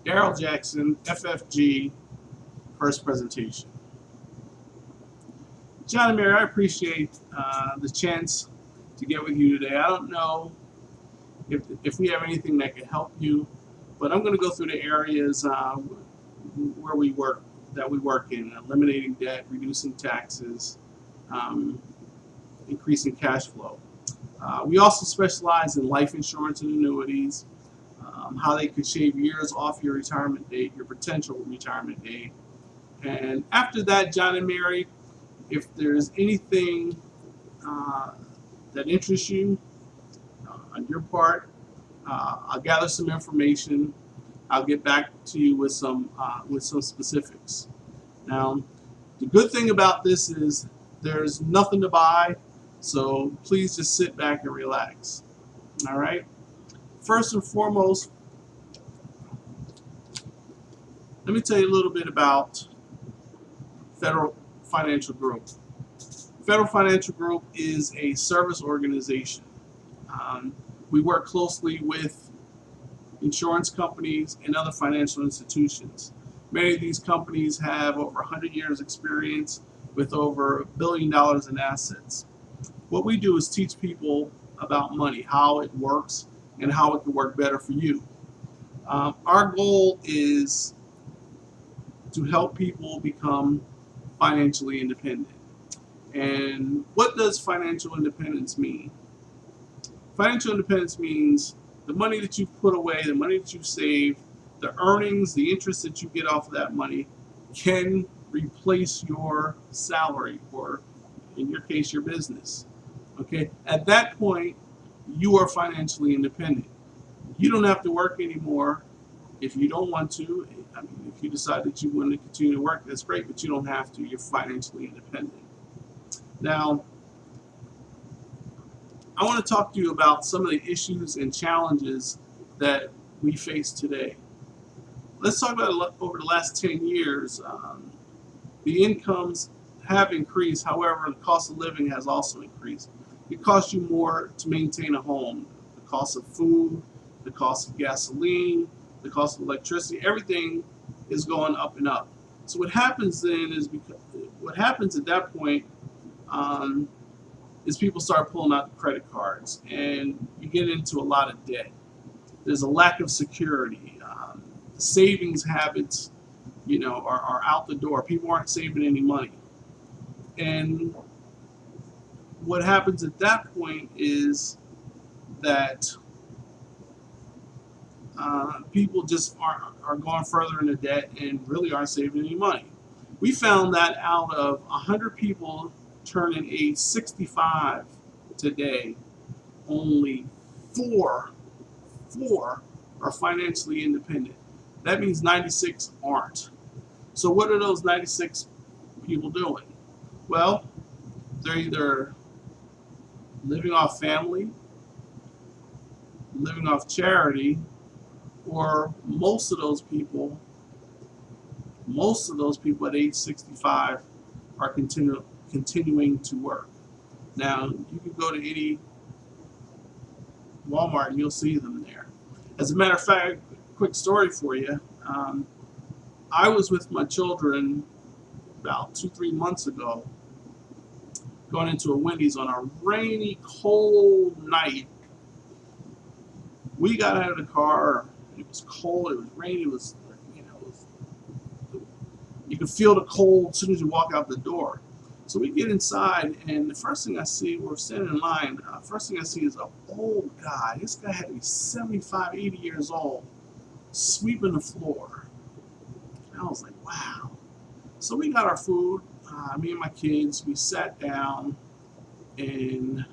Daryl Jackson, FFG, first presentation. John and Mary, I appreciate the chance to get with you today. I don't know if we have anything that can help you, but I'm going to go through the areas where we work in: eliminating debt, reducing taxes, um, increasing cash flow. We also specialize in life insurance and annuities, how they could shave years off your retirement date, your potential retirement date. And after that, John and Mary, if there's anything uh, that interests you on your part, I'll gather some information. I'll get back to you with some specifics. Now, the good thing about this is there's nothing to buy, so please just sit back and relax. All right. First and foremost, let me tell you a little bit about Federal Financial Group. Federal Financial Group is a service organization. Um, we work closely with insurance companies and other financial institutions. Many of these companies have over 100 years experience with over $1 billion in assets. What we do is teach people about money, how it works, and how it can work better for you. Our goal is to help people become financially independent. And what does financial independence mean? Financial independence means the money that you put away, the money that you save, the earnings, the interest that you get off of that money can replace your salary, or in your case, your business. Okay? At that point, you are financially independent. You don't have to work anymore if you don't want to. I mean, if you decide that you want to continue to work, that's great, but you don't have to. You're financially independent. Now, I want to talk to you about some of the issues and challenges that we face today. Let's talk about over the last 10 years. The incomes have increased, however, the cost of living has also increased. It costs you more to maintain a home. The cost of food, the cost of gasoline, the cost of electricity, everything is going up and up. So what happens then is, what happens at that point um, is people start pulling out the credit cards, and you get into a lot of debt. There's a lack of security. The savings habits, are out the door. People aren't saving any money. And what happens at that point is that people just are going further into debt and really aren't saving any money. We found that out of 100 people turning age 65 today, only four are financially independent. That means 96 aren't. So what are those 96 people doing? Well, they're either living off family, living off charity, or most of those people at age 65 are continuing to work. Now, you can go to any Walmart and you'll see them there. As a matter of fact, quick story for you. I was with my children about 3 months ago, going into a Wendy's on a rainy, cold night. We got out of the car. It was cold. It was rainy. It was, you could feel the cold as soon as you walk out the door. So we get inside, and the first thing I see, we're standing in line. First thing I see is an old guy. This guy had to be 75, 80 years old, sweeping the floor. And I was like, wow. So we got our food. Me and my kids, we sat down, and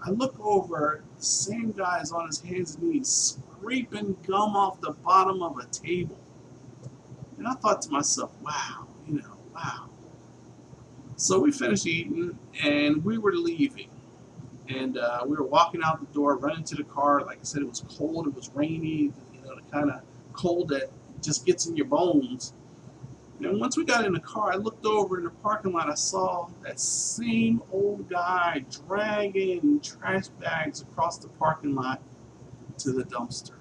I look over. The same guy is on his hands and knees, scraping gum off the bottom of a table. And I thought to myself, wow, wow. So we finished eating, and we were leaving. And we were walking out the door, running to the car. Like I said, it was cold, it was rainy, the kind of cold that just gets in your bones. And once we got in the car, I looked over in the parking lot. I saw that same old guy dragging trash bags across the parking lot to the dumpster.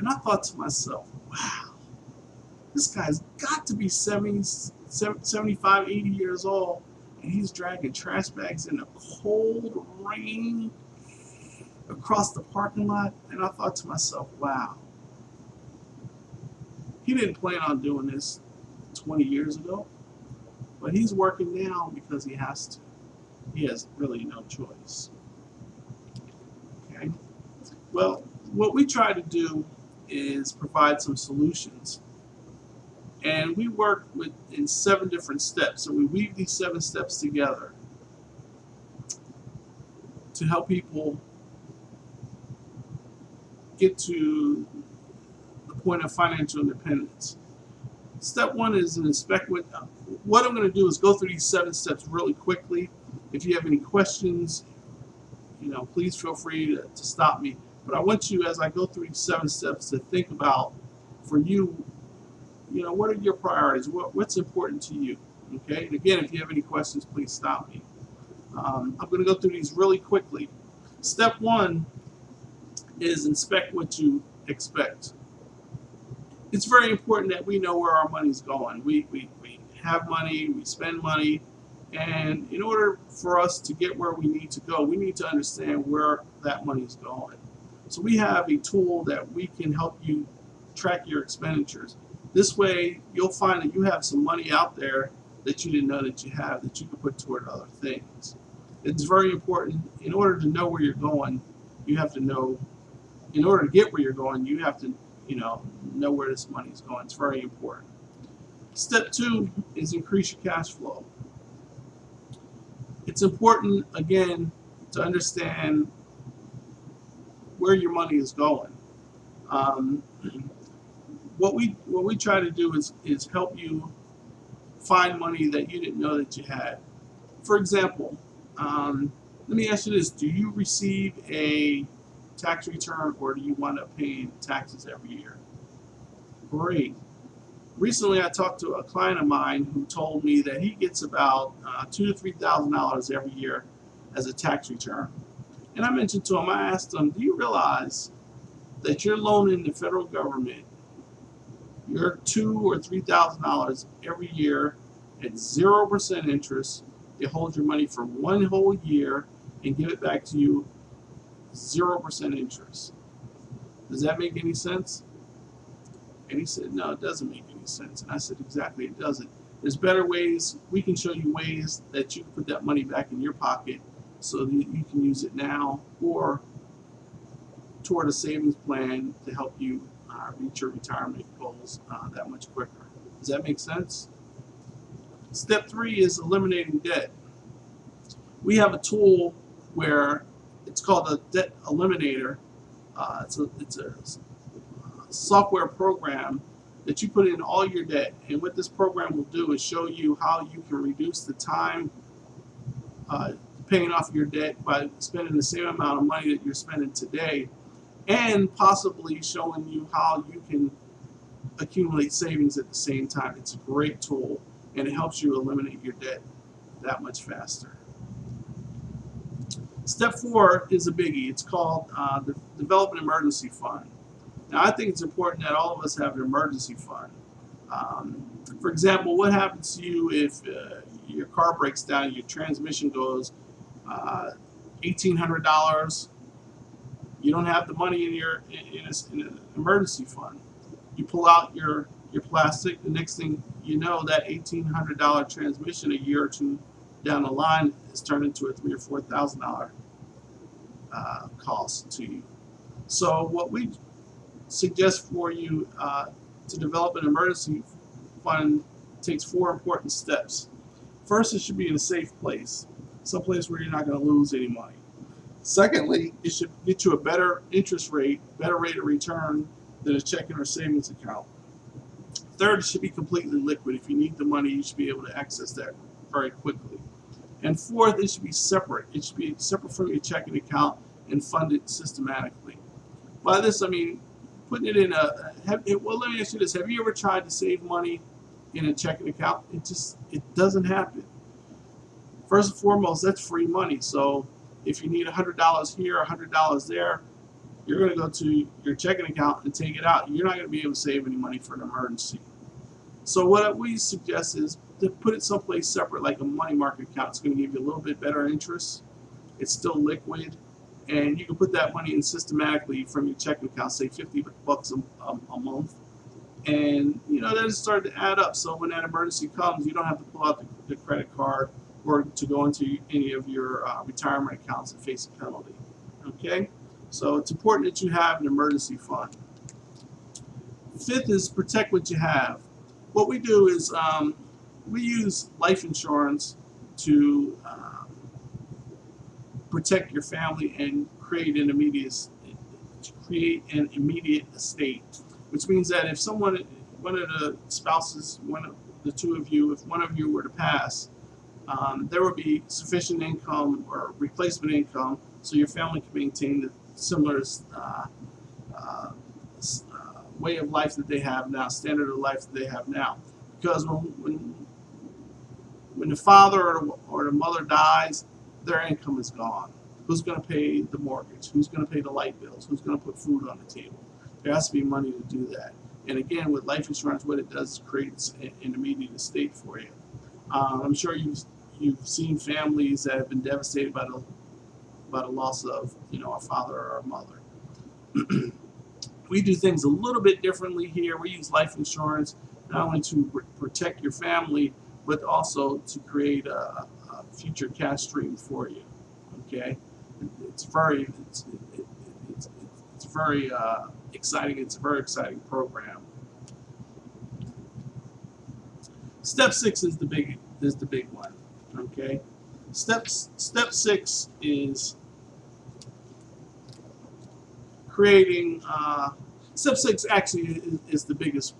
And I thought to myself, wow, this guy's got to be 70, 75, 80 years old, and he's dragging trash bags in the cold rain across the parking lot. And I thought to myself, wow, he didn't plan on doing this 20 years ago, but he's working now because he has to. He has really no choice. Okay. Well, what we try to do is provide some solutions, and we work in 7 different steps. So we weave these 7 steps together to help people get to the point of financial independence. Step 1 is an inspect. What I'm going to do is go through these 7 steps really quickly. If you have any questions, please feel free to stop me. But I want you, as I go through these 7 steps, to think about, for you, what are your priorities? What's important to you? Okay. And again, if you have any questions, please stop me. I'm going to go through these really quickly. Step 1 is inspect what you expect. It's very important that we know where our money's going. We have money, we spend money, and in order for us to get where we need to go, we need to understand where that money's going. So we have a tool that we can help you track your expenditures. This way, you'll find that you have some money out there that you didn't know that you have, that you can put toward other things. It's very important. In order to know where you're going, you have to know, in order to get where you're going, you have to know where this money is going. It's very important. Step 2 is increase your cash flow. It's important, again, to understand where your money is going. What we try to do is help you find money that you didn't know that you had. For example, let me ask you this: do you receive a tax return, or do you wind up paying taxes every year? Great. Recently, I talked to a client of mine who told me that he gets about $2,000 to $3,000 every year as a tax return. And I mentioned to him, I asked him, do you realize that you're loaning the federal government your $2,000 or $3,000 every year at 0% interest? They hold your money for 1 whole year and give it back to you 0% interest. Does that make any sense? And he said, no, it doesn't make any sense. And I said, exactly, it doesn't. There's better ways. We can show you ways that you can put that money back in your pocket so that you can use it now or toward a savings plan to help you reach your retirement goals that much quicker. Does that make sense? Step 3 is eliminating debt. We have a tool where it's called a debt eliminator. It's a software program that you put in all your debt, and what this program will do is show you how you can reduce the time paying off your debt by spending the same amount of money that you're spending today, and possibly showing you how you can accumulate savings at the same time. It's a great tool, and it helps you eliminate your debt that much faster. Step 4 is a biggie. It's called the Develop an Emergency Fund. Now, I think it's important that all of us have an emergency fund. For example, what happens to you if your car breaks down and your transmission goes $1,800? You don't have the money in an emergency fund. You pull out your plastic. The next thing you know, that $1,800 transmission a year or two down the line is turned into a $3,000 or $4,000 cost to you. So what we suggest for you to develop an emergency fund takes 4 important steps. First, it should be in a safe place, someplace where you're not going to lose any money. Secondly, it should get you a better interest rate, better rate of return than a checking or savings account. Third, it should be completely liquid. If you need the money, you should be able to access that very quickly. And fourth, it should be separate. It should be separate from your checking account and funded systematically. By this, I mean putting it in well, let me ask you this. Have you ever tried to save money in a checking account? It doesn't happen. First and foremost, that's free money. So if you need $100 here, $100 there, you're going to go to your checking account and take it out. You're not going to be able to save any money for an emergency. So what we suggest is to put it someplace separate, like a money market account. It's going to give you a little bit better interest. It's still liquid, and you can put that money in systematically from your checking account, say $50 a month, and that is starting to add up. So when that emergency comes, you don't have to pull out the credit card or to go into any of your retirement accounts and face a penalty. Okay, so it's important that you have an emergency fund. Fifth is protect what you have. What we do is we use life insurance to protect your family and create an immediate estate, which means that if one of the spouses, the two of you, if one of you were to pass, there would be sufficient income or replacement income so your family can maintain the similar way of life that they have now, standard of life that they have now. Because when the father or the mother dies, their income is gone. Who's going to pay the mortgage? Who's going to pay the light bills? Who's going to put food on the table? There has to be money to do that. And again, with life insurance, what it does is creates an immediate estate for you. I'm sure you've seen families that have been devastated by the loss of a father or a mother. We do things a little bit differently here. We use life insurance not only to protect your family, but also to create a future cash stream for you. Okay, it's very exciting. It's a very exciting program. Step 6 is the big one. Okay, step 6 is creating. Step 6 actually is the biggest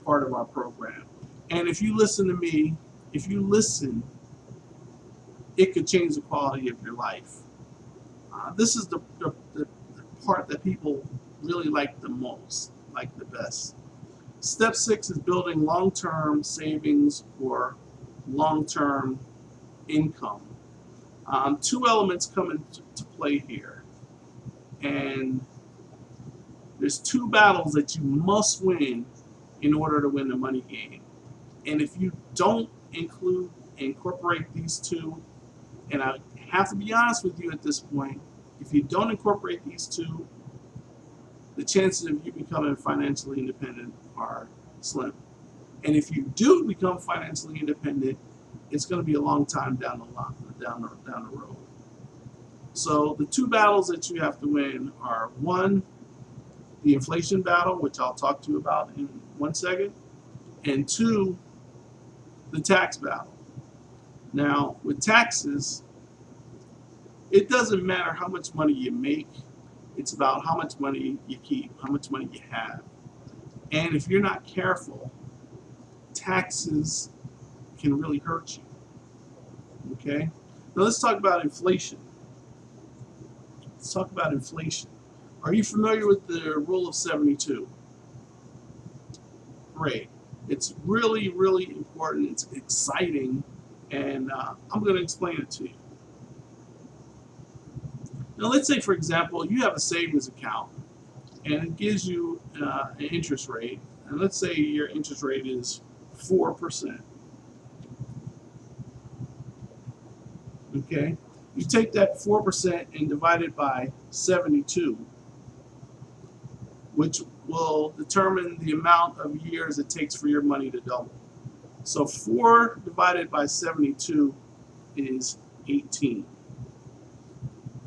part of our program. And if you listen to me, it could change the quality of your life. This is the part that people really like the most, like the best. Step 6 is building long-term savings or long-term income. Two elements come into play here. And there's two battles that you must win in order to win the money game. And if you don't incorporate these two, and I have to be honest with you at this point, if you don't incorporate these two, the chances of you becoming financially independent are slim. And if you do become financially independent, it's going to be a long time down the road. So the two battles that you have to win are, one, the inflation battle, which I'll talk to you about in 1 second, and two, the tax battle. Now, with taxes, it doesn't matter how much money you make. It's about how much money you keep, how much money you have. And if you're not careful, taxes can really hurt you. Okay? Now let's talk about inflation. Are you familiar with the rule of 72? Great. It's really, really important. It's exciting. And I'm going to explain it to you. Now let's say, for example, you have a savings account and it gives you an interest rate. And let's say your interest rate is 4%. Okay? You take that 4% and divide it by 72, which will determine the amount of years it takes for your money to double. So 4 divided by 72 is 18.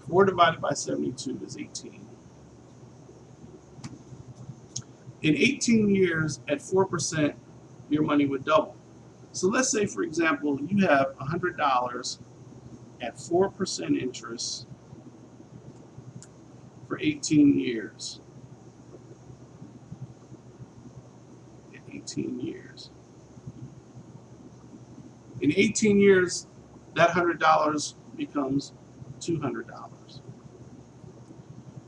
4 divided by 72 is 18. In 18 years, at 4%, your money would double. So let's say, for example, you have $100 at 4% interest for 18 years. 18 years. In 18 years, that $100 becomes $200.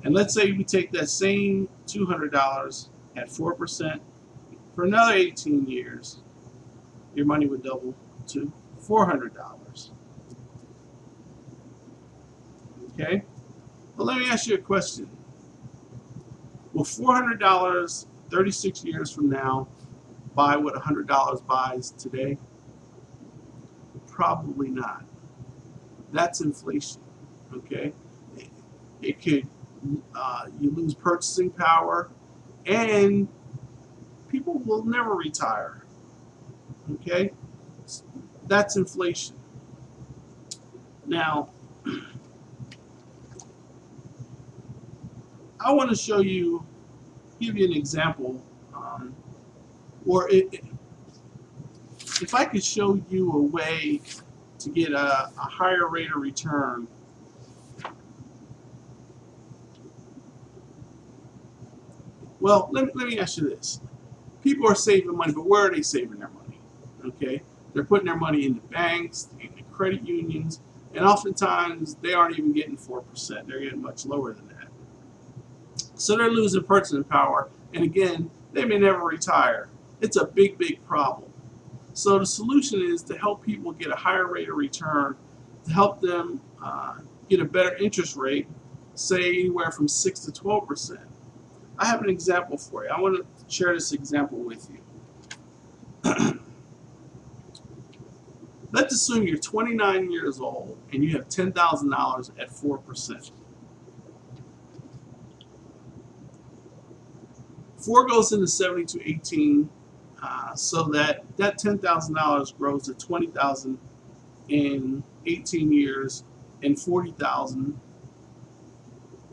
And let's say we take that same $200 at 4% for another 18 years, your money would double to $400. Okay? Well, let me ask you a question. Will $400 36 years from now buy what $100 buys today? Probably not. That's inflation. Okay, it could you lose purchasing power, and people will never retire. Okay, that's inflation. Now, I want to show you, give you an example, or if I could show you a way to get a higher rate of return. Well, let me ask you this. People are saving money, but where are they saving their money? Okay, they're putting their money into banks, into credit unions, and oftentimes they aren't even getting 4%. They're getting much lower than that. So they're losing purchasing power, and again, they may never retire. It's a big, big problem. So the solution is to help people get a higher rate of return, to help them get a better interest rate, say anywhere from 6 to 12%. I have an example for you. I want to share this example with you. Let's assume you're 29 years old and you have $10,000 at 4%. 4 goes into 7218, so that $10,000 grows to $20,000 in 18 years and $40,000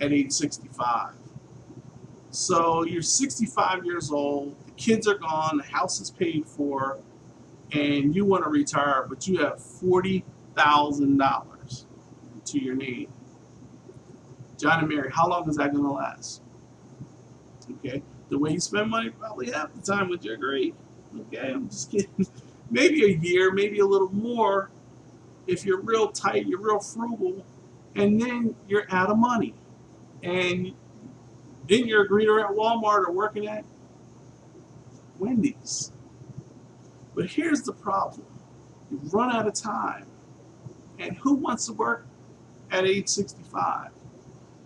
at age 65. So you're 65 years old, the kids are gone, the house is paid for, and you want to retire, but you have $40,000 to your name. John and Mary, how long is that going to last? Okay, the way you spend money probably half the time, would you agree? Okay, I'm just kidding. Maybe a year, maybe a little more if you're real tight, you're real frugal, and then you're out of money. And then you're a greeter at Walmart or working at Wendy's. But here's the problem. You've run out of time. And who wants to work at age 65?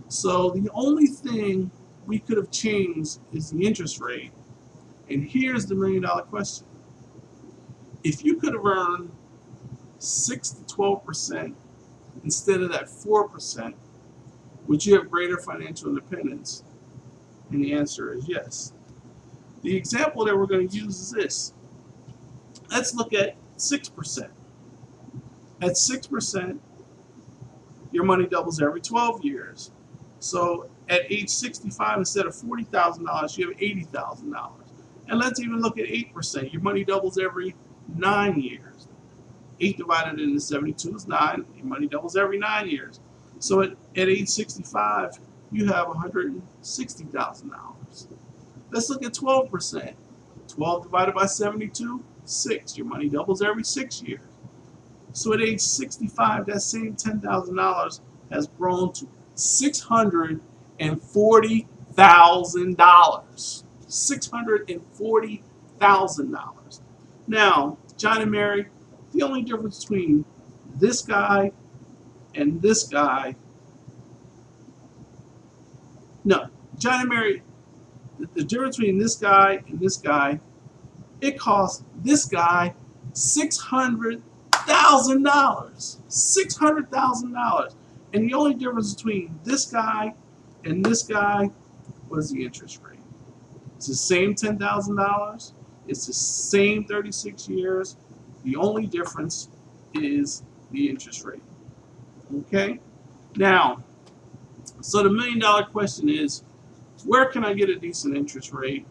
So the only thing we could have changed is the interest rate. And here's the million-dollar question. If you could have earned 6 to 12% instead of that 4%, would you have greater financial independence? And the answer is yes. The example that we're going to use is this. Let's look at 6%. At 6%, your money doubles every 12 years. So at age 65, instead of $40,000, you have $80,000. And let's even look at 8%. Your money doubles every 9 years. 8 divided into 72 is 9. Your money doubles every 9 years. So at age 65, you have $160,000. Let's look at 12%. 12 divided by 72, 6. Your money doubles every 6 years. So at age 65, that same $10,000 has grown to $640,000. $640,000. Now, John and Mary, the only difference between this guy and this guy, no, John and Mary, the difference between this guy and this guy, it costs this guy $600,000. $600,000. And the only difference between this guy and this guy was the interest rate. It's the same $10,000. It's the same 36 years. The only difference is the interest rate. Okay? Now, so the million-dollar question is, where can I get a decent interest rate,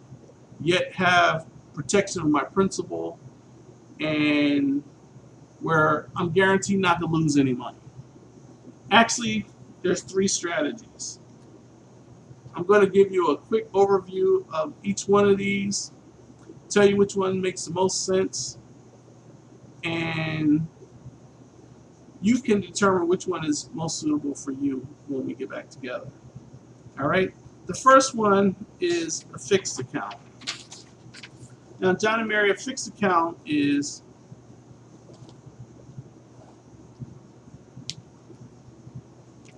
yet have protection of my principal, and where I'm guaranteed not to lose any money? Actually, there's 3 strategies. I'm going to give you a quick overview of each one of these, tell you which one makes the most sense, and you can determine which one is most suitable for you when we get back together. All right? The first one is a fixed account. Now, John and Mary, a fixed account is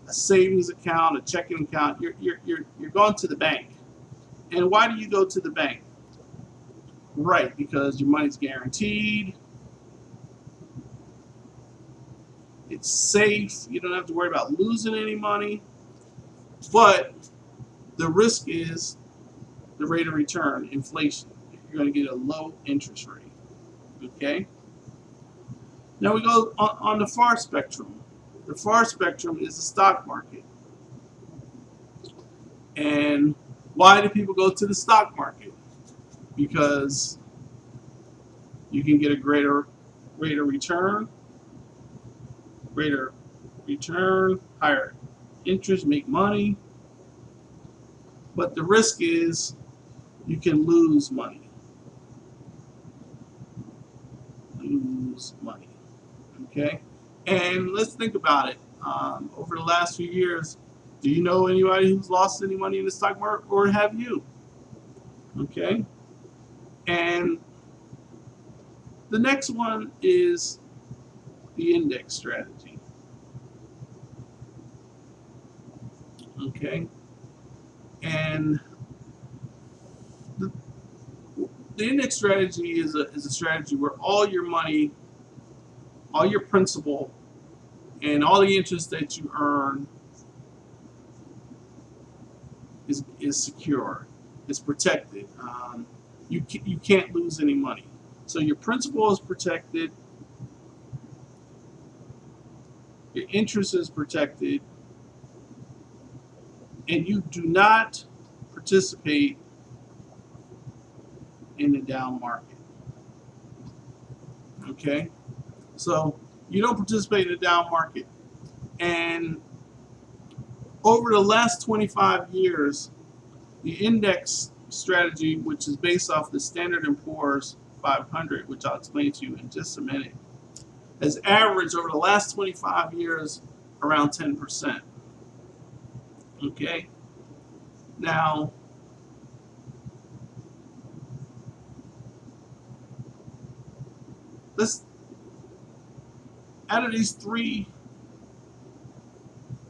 a savings account, a checking account. You're going to the bank. And why do you go to the bank? Right, because your money's guaranteed, it's safe, you don't have to worry about losing any money, but the risk is the rate of return, inflation. You're going to get a low interest rate. Okay? Now we go on the far spectrum. The far spectrum is the stock market. And why do people go to the stock market? Because you can get a greater rate of return, higher interest, make money. But the risk is you can lose money. Okay? And let's think about it. Over the last few years, do you know anybody who's lost any money in the stock market, or have you? Okay? And the next one is the index strategy. Okay? And the index strategy is a strategy where all your money, all your principal, and all the interest that you earn is secure, is protected. You can't lose any money. So your principal is protected, your interest is protected, and you do not participate in the down market. Okay? So you don't participate in the down market. And over the last 25 years, the index strategy, which is based off the Standard & Poor's 500, which I'll explain to you in just a minute, has averaged over the last 25 years around 10%. Okay? Now, out of these three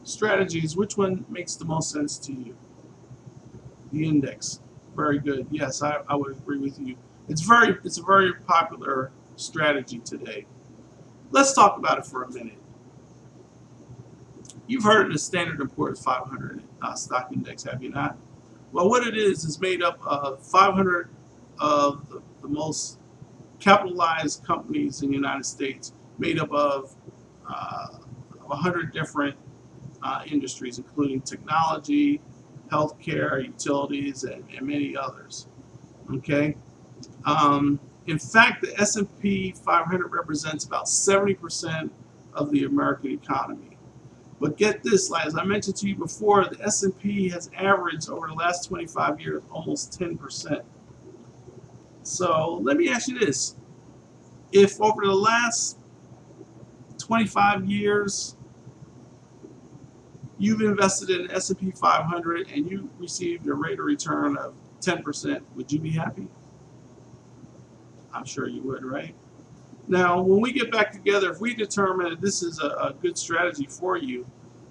strategies, which one makes the most sense to you? The index. Very good. Yes, I would agree with you. It's a very popular strategy today. Let's talk about it for a minute. You've heard of the Standard & Poor's 500 stock index, have you not? Well, what it is made up of 500 of the most capitalized companies in the United States, made up of 100 different industries, including technology, healthcare, utilities, and many others. Okay. In fact, the S&P 500 represents about 70% of the American economy. But get this, as I mentioned to you before, the S&P has averaged over the last 25 years almost 10%. So let me ask you this. If over the last 25 years you've invested in the S&P 500 and you received a rate of return of 10%, would you be happy? I'm sure you would, right? Now, when we get back together, if we determine that this is a good strategy for you,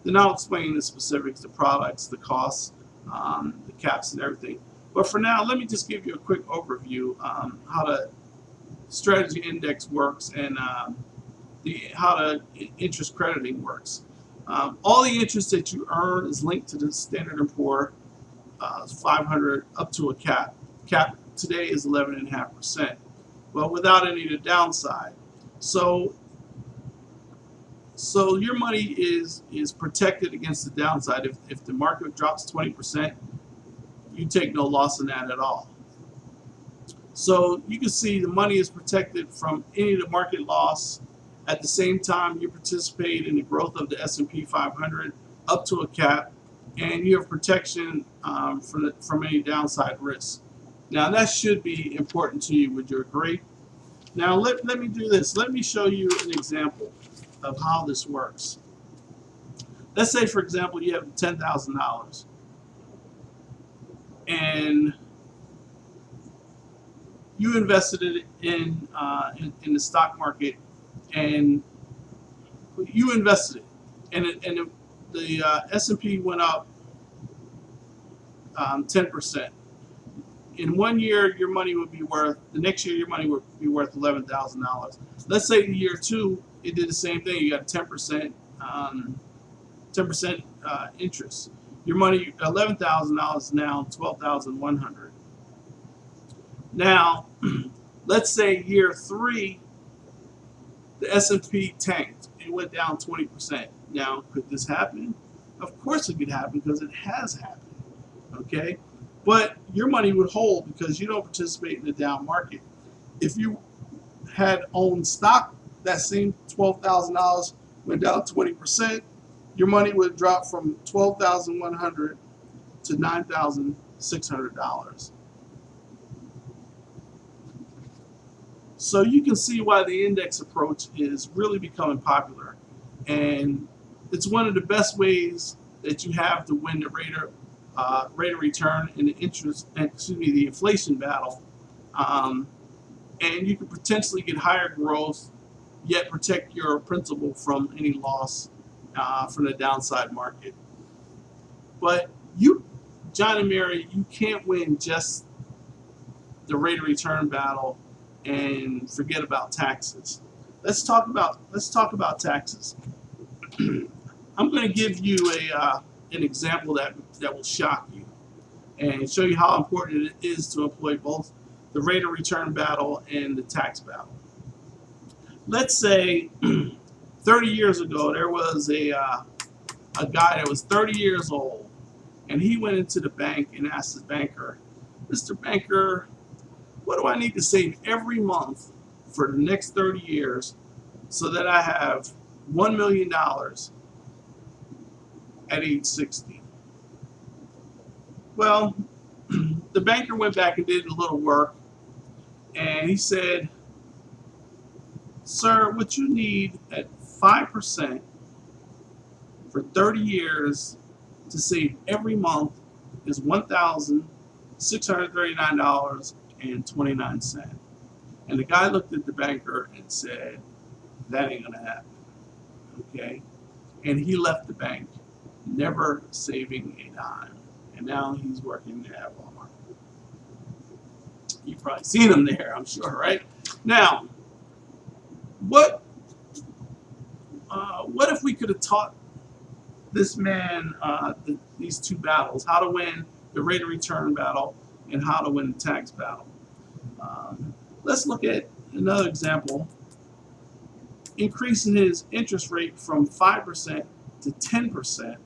then I'll explain the specifics, the products, the costs, the caps, and everything. But for now, let me just give you a quick overview how the strategy index works and how the interest crediting works. All the interest that you earn is linked to the Standard & Poor 500 up to a cap. Cap today is 11.5%, but without any of the downside. So your money is protected against the downside. If the market drops 20%, you take no loss in that at all. So you can see the money is protected from any of the market loss. At the same time, you participate in the growth of the S&P 500 up to a cap, and you have protection from any downside risk. Now that should be important to you. Would you agree? Now let me do this. Let me show you an example of how this works. Let's say, for example, you have $10,000 and you invested it in the stock market, and you invested it, and the S&P went up 10%. in 1 year your money would be worth, the next year your money would be worth $11,000. Let's say year 2 it did the same thing. You got 10% 10% interest. Your money, $11,000 now, 12,100. Now, let's say year 3, the S&P tanked. It went down 20%. Now, could this happen? Of course it could happen because it has happened. Okay, but your money would hold because you don't participate in the down market. If you had owned stock, that same $12,000 went down 20%. Your money would drop from $12,100 to $9,600. So you can see why the index approach is really becoming popular, and it's one of the best ways that you have to win the rate of return in the the inflation battle, and you can potentially get higher growth, yet protect your principal from any loss from the downside market. But you, John and Mary, you can't win just the rate of return battle and forget about taxes. Let's talk about taxes. I'm going to give you an example that will shock you and show you how important it is to employ both the rate of return battle and the tax battle. Let's say 30 years ago there was a guy that was 30 years old, and he went into the bank and asked his banker, "Mr. Banker, what do I need to save every month for the next 30 years so that I have $1 million at age 60? Well, the banker went back and did a little work, and he said, "Sir, what you need at 5% for 30 years to save every month is $1,639.29. And the guy looked at the banker and said, "That ain't gonna happen." Okay? And he left the bank, never saving a dime. And now he's working at Walmart. You've probably seen him there, I'm sure, right? Now, what if we could have taught this man these two battles, how to win the rate of return battle and how to win the tax battle? Let's look at another example. Increasing his interest rate from 5% to 10%.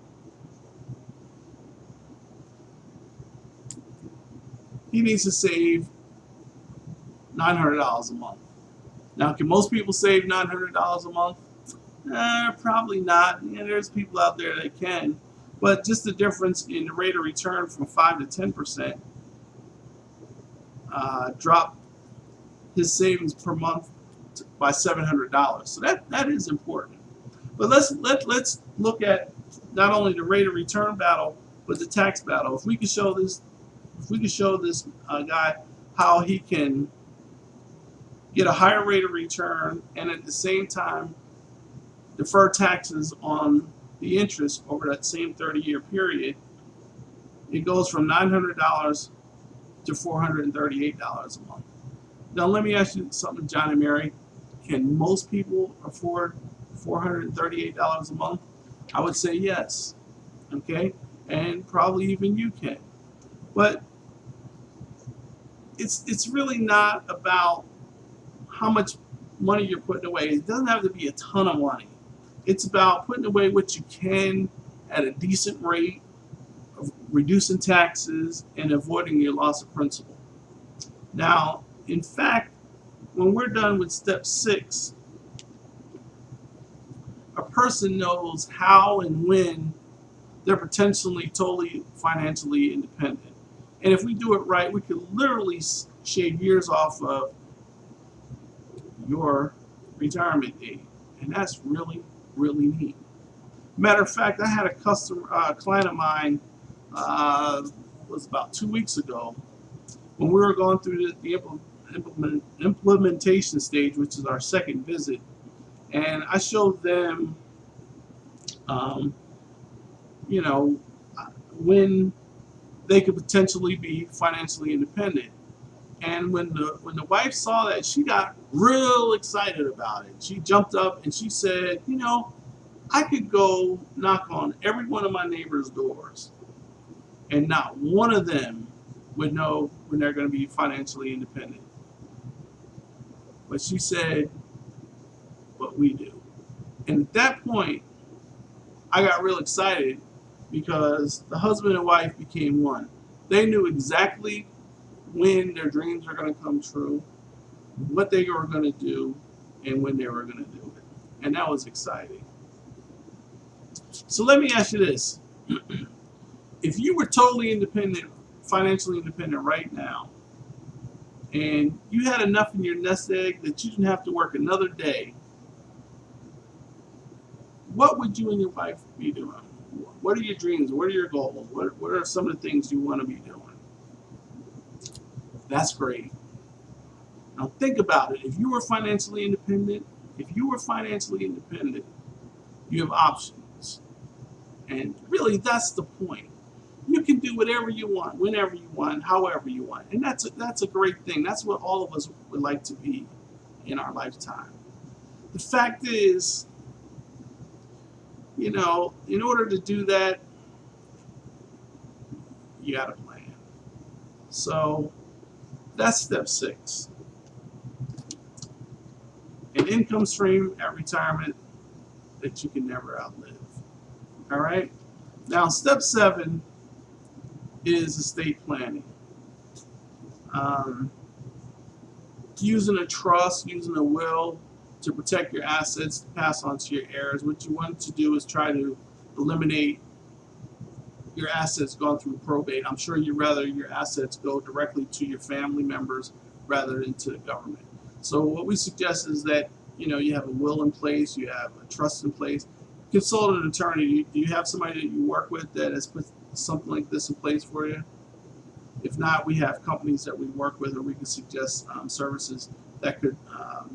He needs to save $900 a month. Now, can most people save $900 a month? Probably not. Yeah, there's people out there that can, but just the difference in the rate of return from 5 to 10% dropped his savings per month by $700. So that is important. But let's look at not only the rate of return battle, but the tax battle. If we could show this guy how he can get a higher rate of return and at the same time defer taxes on the interest over that same 30-year period, it goes from $900 to $438 a month. Now let me ask you something, John and Mary. Can most people afford $438 a month? I would say yes. Okay? And probably even you can. But it's really not about how much money you're putting away. It doesn't have to be a ton of money. It's about putting away what you can at a decent rate, of reducing taxes, and avoiding your loss of principal. Now, in fact, when we're done with step 6, a person knows how and when they're potentially totally financially independent. And if we do it right, we could literally shave years off of your retirement date. And that's really, really neat. Matter of fact, I had a client of mine, was about 2 weeks ago, when we were going through the implementation stage, which is our second visit, and I showed them, when they could potentially be financially independent. And when the wife saw that, she got real excited about it. She jumped up and she said, you know, I could go knock on every one of my neighbors' doors, and not one of them would know when they're going to be financially independent. But she said, what we do. And at that point, I got real excited because the husband and wife became one. They knew exactly when their dreams were going to come true, what they were going to do, and when they were going to do it. And that was exciting. So let me ask you this. If you were totally independent, financially independent right now, and you had enough in your nest egg that you didn't have to work another day, what would you and your wife be doing? What are your dreams? What are your goals? What are some of the things you want to be doing? That's great. Now think about it. If you were financially independent, you have options. And really, that's the point. You can do whatever you want, whenever you want, however you want. And that's a great thing. That's what all of us would like to be in our lifetime. The fact is, you know, in order to do that, you got to plan. So that's step 6. An income stream at retirement that you can never outlive. All right? Now, step 7 is estate planning. Using a trust, using a will to protect your assets, to pass on to your heirs. What you want to do is try to eliminate your assets going through probate. I'm sure you'd rather your assets go directly to your family members rather than to the government. So what we suggest is that, you know, you have a will in place, you have a trust in place. Consult an attorney. Do you have somebody that you work with that has put something like this in place for you? If not, we have companies that we work with, or we can suggest services that could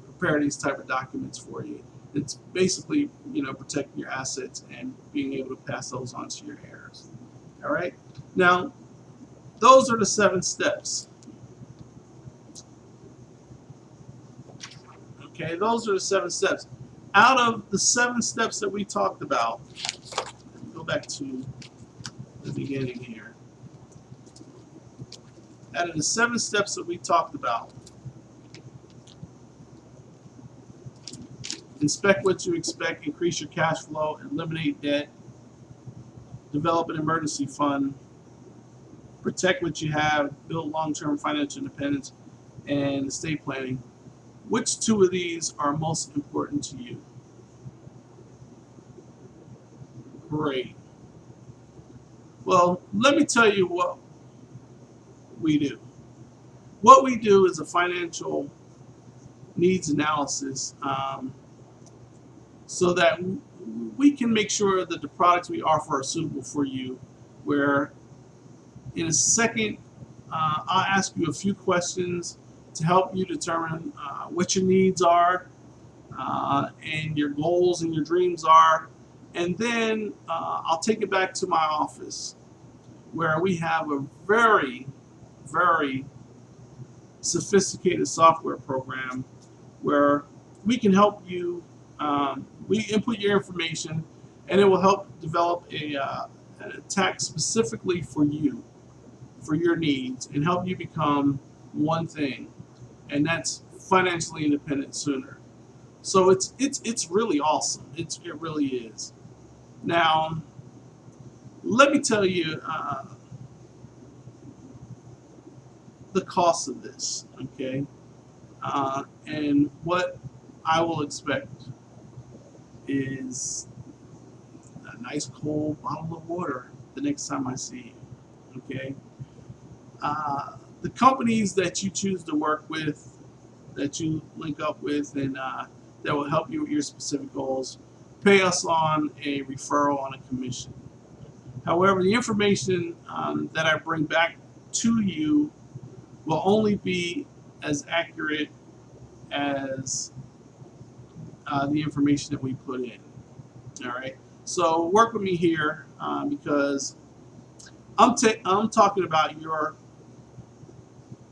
prepare these type of documents for you. It's basically, you know, protecting your assets and being able to pass those on to your heirs. All right. Now, those are the 7 steps. Okay, those are the 7 steps. Out of the 7 steps that we talked about, go back to the beginning here. Out of the 7 steps that we talked about, inspect what you expect, increase your cash flow, eliminate debt, develop an emergency fund, protect what you have, build long-term financial independence, and estate planning. Which 2 of these are most important to you? Great. Well, let me tell you what we do. What we do is a financial needs analysis so that we can make sure that the products we offer are suitable for you. Where in a second, I'll ask you a few questions to help you determine what your needs are and your goals and your dreams are. And then I'll take it back to my office where we have a very, very sophisticated software program where we can help you. We input your information and it will help develop an attack specifically for you, for your needs, and help you become one thing, and that's financially independent sooner. So it's really awesome. It really is. Now, let me tell you the cost of this, okay? And what I will expect is a nice cold bottle of water the next time I see you, okay? The companies that you choose to work with, that you link up with, and that will help you with your specific goals, pay us on a referral on a commission. However, the information that I bring back to you will only be as accurate as the information that we put in. All right. So work with me here because I'm talking about your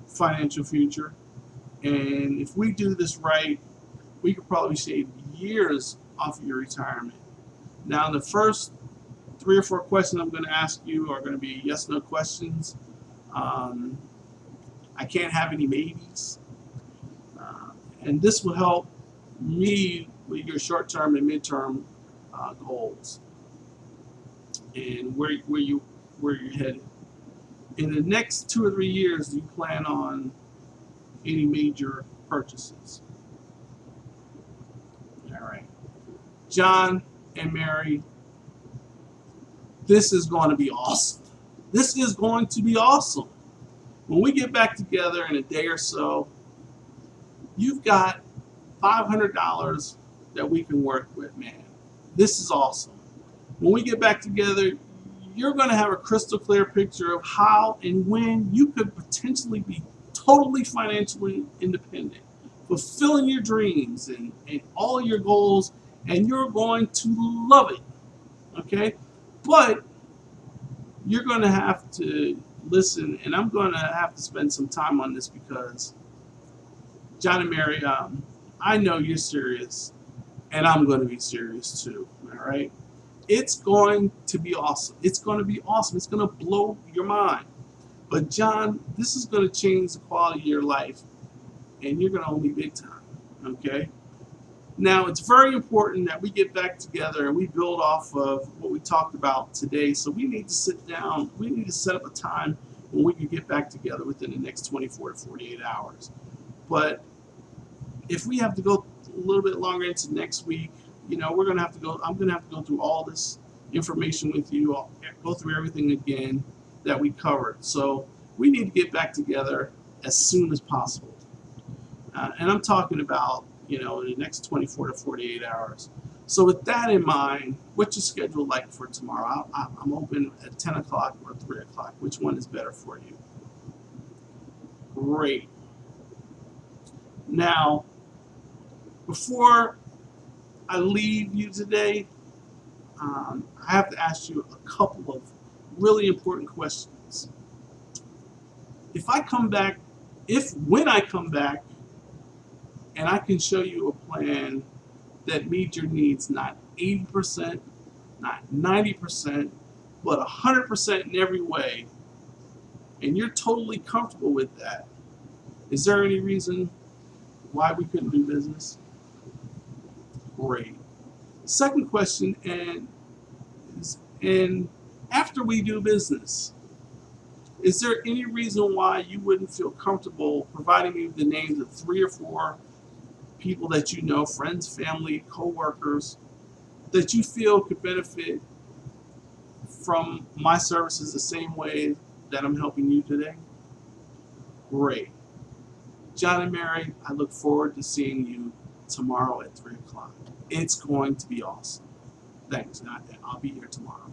financial future, and if we do this right, we could probably save years off of your retirement. Now, the first 3 or 4 questions I'm going to ask you are going to be yes/no questions. Um, I can't have any maybes, uh, and this will help me with your short-term and mid-term goals and where you're headed. In the next 2 or 3 years, do you plan on any major purchases? All right, John and Mary, this is going to be awesome. This is going to be awesome. When we get back together in a day or so, you've got $500 that we can work with, man. This is awesome. When we get back together, you're going to have a crystal clear picture of how and when you could potentially be totally financially independent, fulfilling your dreams and all your goals, and you're going to love it. Okay? But you're going to have to listen, and I'm going to have to spend some time on this because, John and Mary, I know you're serious, and I'm going to be serious too. All right? It's going to be awesome. It's going to be awesome. It's going to blow your mind. But John, this is going to change the quality of your life, and you're going to owe me big time. Okay? Now, it's very important that we get back together and we build off of what we talked about today. So we need to sit down. We need to set up a time when we can get back together within the next 24 to 48 hours. But if we have to go a little bit longer into next week, we're going to have to go. I'm going to have to go through all this information with you. I'll go through everything again that we covered. So we need to get back together as soon as possible. And I'm talking about, in the next 24 to 48 hours. So with that in mind, what's your schedule like for tomorrow? I'm open at 10 o'clock or 3 o'clock. Which one is better for you? Great. Now, before I leave you today, I have to ask you a couple of really important questions. When I come back, and I can show you a plan that meets your needs, not 80%, not 90%, but 100% in every way, and you're totally comfortable with that, is there any reason why we couldn't do business? Great. Second question, and after we do business, is there any reason why you wouldn't feel comfortable providing me with the names of 3 or 4 people that you know, friends, family, co-workers, that you feel could benefit from my services the same way that I'm helping you today? Great. John and Mary, I look forward to seeing you tomorrow at 3 o'clock. It's going to be awesome. Thanks. I'll be here tomorrow.